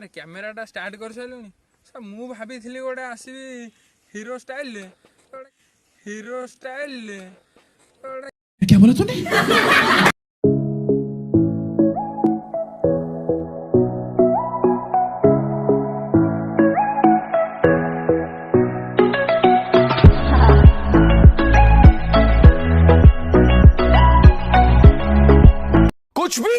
अरे कैमेराटा स्टार्ट कर सारे सब मु भाभी गोटे आसबि हीरो स्टाइल क्या बोला तूने? कुछ भी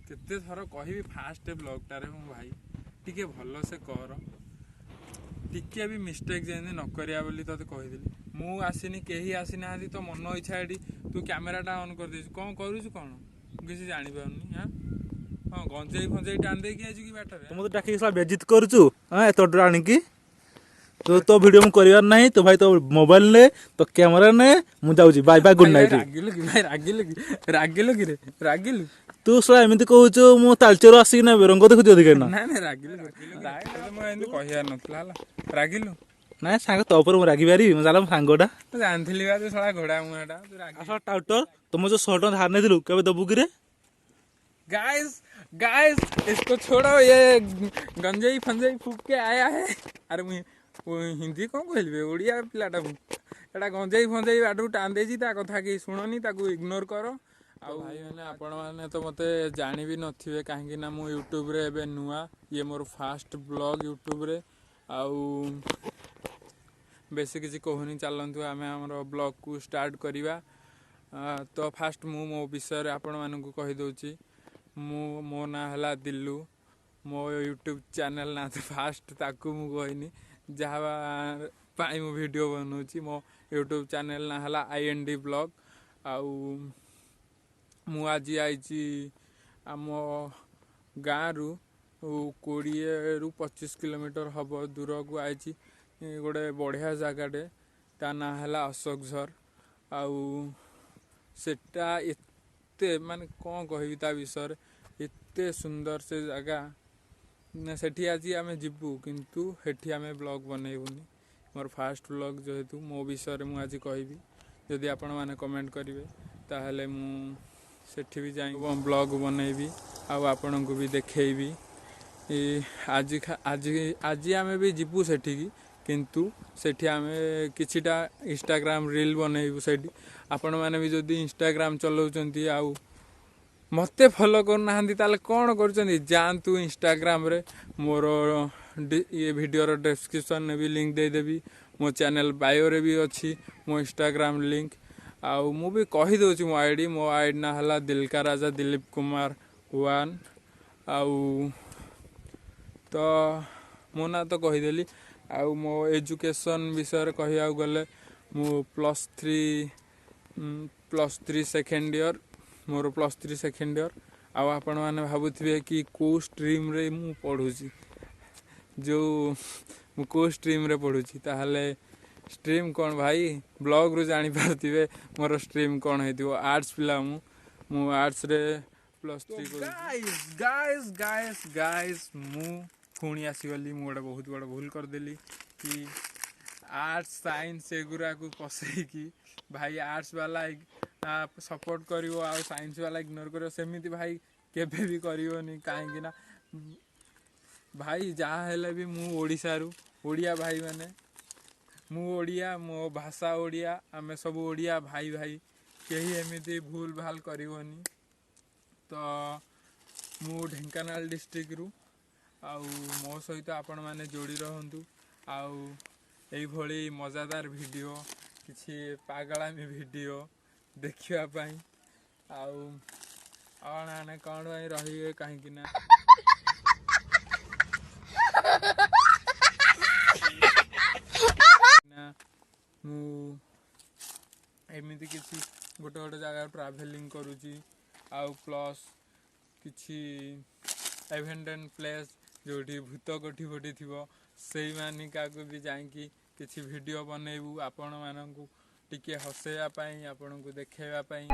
केते थर कहि फास्ट ब्लॉगटारे मो भाई टिके भल से कर टिके भी मिस्टेक जेन न करिया बोली तते कहिदिली मु आसीनी केही आसी ना तो मन इच्छा एडी तू कैमराटा ऑन कर देछ कोन करूछु कोन किसी जानि पाउनी हां हां गंजेई फंजेई टान दे कि आजु की बाटरे तुम तो डाकी साला बेइज्जत करछु हां एतो ड्राणी की तो वीडियो में करिवार नहीं तो भाई तो मोबाइल ने तो कैमरा ने मु जाउची बाय बाय गुड नाइट रागिलु कि रे रागिलु तू साला एमिति कहूछु मु तालचेरो आसी ना रंग देखु अधिक ना ना रागिलु मैं एंद कहिया नथला हला रागिलु ना सांग तो ऊपर मु रागी बारी मु जाला सांगोटा तो जानथिली बा तू साला घोड़ा मुहाटा तू रागी आसा टाउटर तुम जो 100 धार ने दिलु केबे दबु कि रे गाइस इसको छोड़ो ये गंजेई फंजेई फूक के आया है अरे मुझे वो हिंदी कौन कहलबे ओडिया पिलाटा एटा गंजेई फंजेई बाटू टान देजी ता कथा के सुनोनी ताकू इग्नोर करो आ भाई मैंने आपण माने तो मते जानि भी नथिबे काहेकि ना मु यूट्यूब रे एबे नुआ ये मोर फास्ट ब्लॉग यूट्यूब रे आउ बेसी किसी कहूनी चलतु आम आम ब्लॉग को स्टार्ट करिवा तो फास्ट मु मो विषय आपण मानू कहीदे मो ना है दिल्लू मो यूट्यूब चैनल ना तो फास्ट ताकू मु कहनी जहाँ पाई मु वीडियो बनाऊँगी मो यूट्यूब चैनल ना है IND ब्लॉग आउ मु आज आई आम गाँव रु 20 ରୁ 25 किलोमीटर हम दूर को आई गोटे बढ़िया जगटे ता ना है अशोक झर आउ सेटा एते माने कौन कहबी ता विषय एते सुंदर से जगह सेठी आज आम जीवु किंतु हेठी आम ब्लॉग बनैबुनी मोर फास्ट ब्लॉग जेहेतु मो विषय मु आज कहबी जदि आपण माने कमेंट करेंगे ताहले मु सेठी भी जाई ब्लॉग बनैबी आउ आपण को भी देखेबी आज आज आज आम भी जीवु सेठी की किंतु सेठी आम किछिटा इंस्टाग्राम रील बनैबु सेठी आपण माने भी जदि इंस्टाग्राम चलाउचंती आउ मते फॉलो करना ताले कौन कर जातु इंस्टाग्राम रे मोर ये वीडियो रो डिस्क्रिप्शन में भी लिंक दे देबी मो चैनल बायो रे भी अच्छी मो इंस्टाग्राम लिंक आउ मु भी कही दउची मो आईडी ना हला दिल का राजा दिलीप कुमार 1 आउ तो मो ना तो कहीदेली आउ मो एजुकेशन विषय कहिया गले मु +3 सेकेंड ईयर मोर +3 सेकेंड ईयर आउ आपण माने भाबुथिबे कि को स्ट्रीम रे मु पढुची जो मु को स्ट्रीम रे पढुची ताहले स्ट्रीम कौन भाई ब्लॉग रू जानी पारथिबे मोर स्ट्रीम कौन हेतिबो आर्ट्स पिला मु आर्ट्स रे +3 गाइस मु पुणी आसीगली मु गोटे बहुत बड़ा भूल कर देली कि आर्ट्स साइंस एगुरा को पसई कि भाई आर्ट्स वाला सपोर्ट करिवो आ साइंस वाला इग्नोर करिवो सेमिति भाई केबे भी करिवोनी काहेकि ना भाई जहाँ हेले भी मु ओडिसा रु ओडिया भाई माने मु ओडिया मो भाषा ओडिया आमे सब ओडिया भाई भाई केही एमिति भूल भाल करिवोनी तो मु ढेंकानाल डिस्ट्रिक्ट रु आउ मो सहित आपण माने जोड़ी रहंतु आउ एइभଳି मजादार वीडियो किछि पागलामी वीडियो देखिया पई आउ आने कौन रही कहीं ना एमती किसी गोटे गोटे जगह ट्रावेलिंग करुची आउ प्लस किछि एवेंटेन प्लेस जोटी भूत कोठी बोटी थिबो सेई मानिका को भी जाइकी किछि वीडियो बनैबू आपण मानकू टिके हसेया पई आपण को देखेवा पई।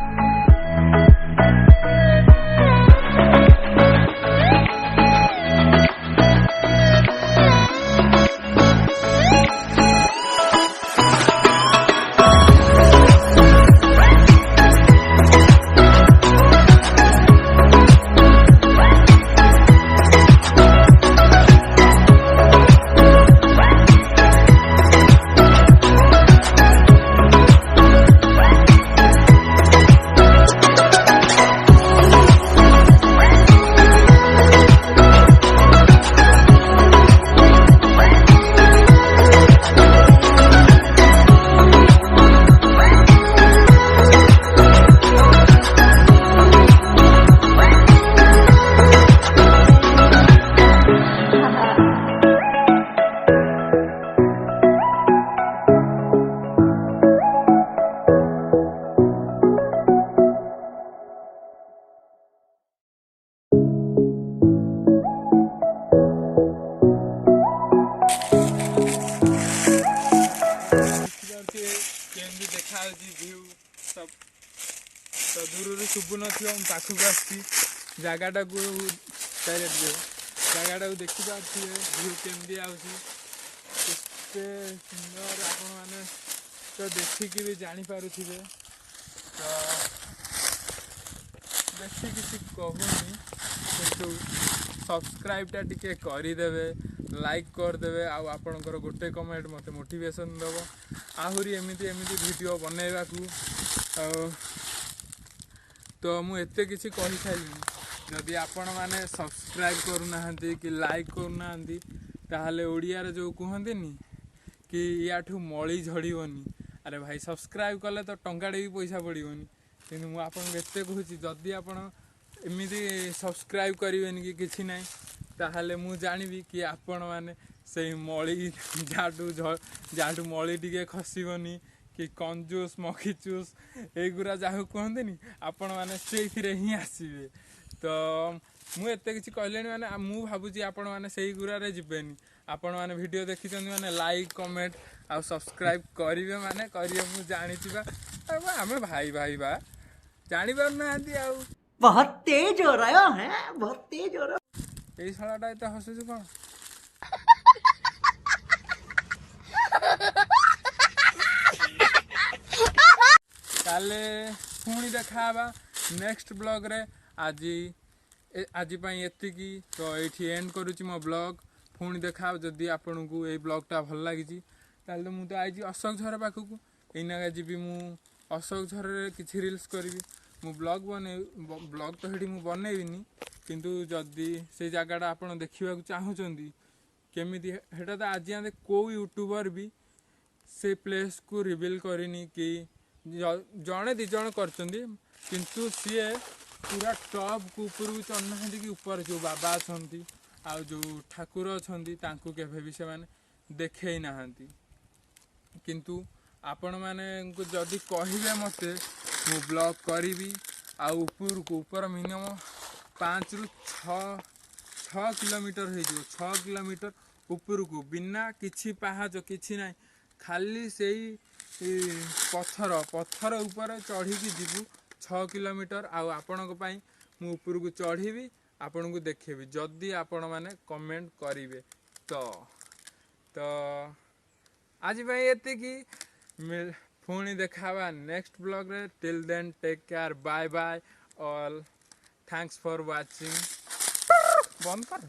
देखा व्यू सब तो दूर शुभु न पाखक आसी जगटा को डायरेक्ट जगटा को देखी पारे व्यू केमती आते सुंदर आपण मैंने तो देखिकी भी जापर तो बेसी किसी कहूनी किंतु सब्सक्राइबटा टिके करदेवे लाइक करदेवे आपणकर गोटे कमेंट मत मोटिवेशन दब आहरी एमती एमती वीडियो बनैबा तो मुझे किसी कही सारी जदि आपण मैंने सब्सक्राइब करूना कि लाइक करूना ताहले ओडिया रे जो कहते कि याठू मली झड़बनी अरे भाई सब्सक्राइब कले तो टंकाटे भी पैसा पड़ोनी कि मुझे कहूँ जदि आपण एमती सब्सक्राइब करें कि किसी ना ताहले मु जानिबी कि आपण मैंने से मली जाठू मली टिके खसबनी कि कंजूस मखीचूस एगुरा जहाँ कहते आपण मैंने से ही आसबे तो मुझे किसी कहले मैंने मु भावुची आपण मैंने से गुरा जीवेनि आपण मैंने वीडियो देखी मैंने लाइक कमेंट आ सब्सक्राइब करेंगे मैंने करेंगे मुझे जानी आम भाई भाई बा जानी पार ना बहुत तेज हो रहा है बहुत तेज हो रहा यही शालाटा एत हसुच कौन काले पुणी देखा नेक्स्ट ब्लॉग रे आज एतिकी तो ये एंड करुच्ची मो ब्लॉग पुणी देखा जदि आपन को ये ब्लॉगटा भल लगी ताले मु तो आई अशोक झर पाखक एना जी मु अशोक झर किसी रील्स करी मु ब्लॉग तो ये बनईबिनी किंतु जदि से जगटा आप देखा चाहूँगी केमी हेटा तो आज आते कौ यूट्यूबर भी से प्लेस को रिवील करनी कि जड़े दिज किंतु सी पूरा टॉप को ऊपर को चढ़ना कि ऊपर जो बाबा अच्छा जो ठाकुर अच्छा केवे भी से देखे ना किंतु आपण मैंने जदि कहे मत मु ब्लॉग करी ऊपर मिनिमम 5 ରୁ 6 किलोमीटर हो 6 किलोमीटर ऊपर को बिना किछि पहाच किछि ना खाली से पत्थर ऊपर चढ़ी जीवु 6 किलोमीटर आपण मु ऊपर को चढ़ी आपण को देखेबी जदि आपण मैंने कमेंट करेंगे तो आज एतिकी पुणी देखा नेक्स्ट ब्लॉग रे till then take care bye bye all thanks for watching बंद कर।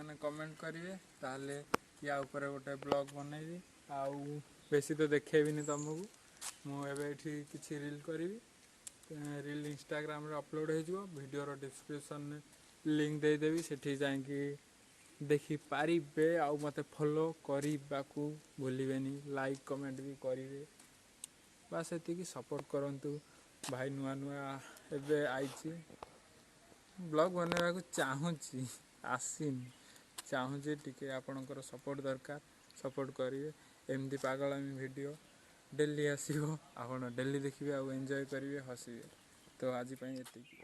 ଆପଣମାନେ କମେଣ୍ଟ କରିବେ ତାହେଲେ ୟା ଉପରେ ଗୋଟେ ବ୍ଲଗ୍ ବନେଇବି। ଆଉ ବେଶୀ ତ ଦେଖେଇବିନି ତୁମକୁ। ମୁଁ ଏବେ ଏଠି କିଛି ରିଲ୍ କରିବି। ରିଲ୍ ଇନଷ୍ଟାଗ୍ରାମରେ ଅପଲୋଡ଼ ହେଇଯିବ। ଭିଡ଼ିଓର ଡିସ୍କ୍ରିପ୍ସନରେ ଲିଙ୍କ୍ ଦେଇଦେବି, ସେଠି ଯାଇକି ଦେଖିପାରିବେ। ଆଉ ମୋତେ ଫଲୋ କରିବାକୁ ଭୁଲିବେନି, ଲାଇକ୍ କମେଣ୍ଟ ବି କରିବେ। ବାସ୍ ଏତିକି ସପୋର୍ଟ କରନ୍ତୁ। ଭାଇ ନୂଆ ନୂଆ ଏବେ ଆଇଛି, ବ୍ଲଗ୍ ବନେଇବାକୁ ଚାହୁଁଛି, ଆସିନି, ଚାହୁଁଛି ଟିକେ ଆପଣଙ୍କର ସପୋର୍ଟ ଦରକାର। ସପୋର୍ଟ କରିବେ। ଏମିତି ପାଗଳାମି ଭିଡ଼ିଓ ଡେଲି ଆସିବ, ଆପଣ ଡେଲି ଦେଖିବେ ଆଉ ଏନ୍ଜୟ କରିବେ, ହସିବେ। ତ ଆଜି ପାଇଁ ଏତିକି।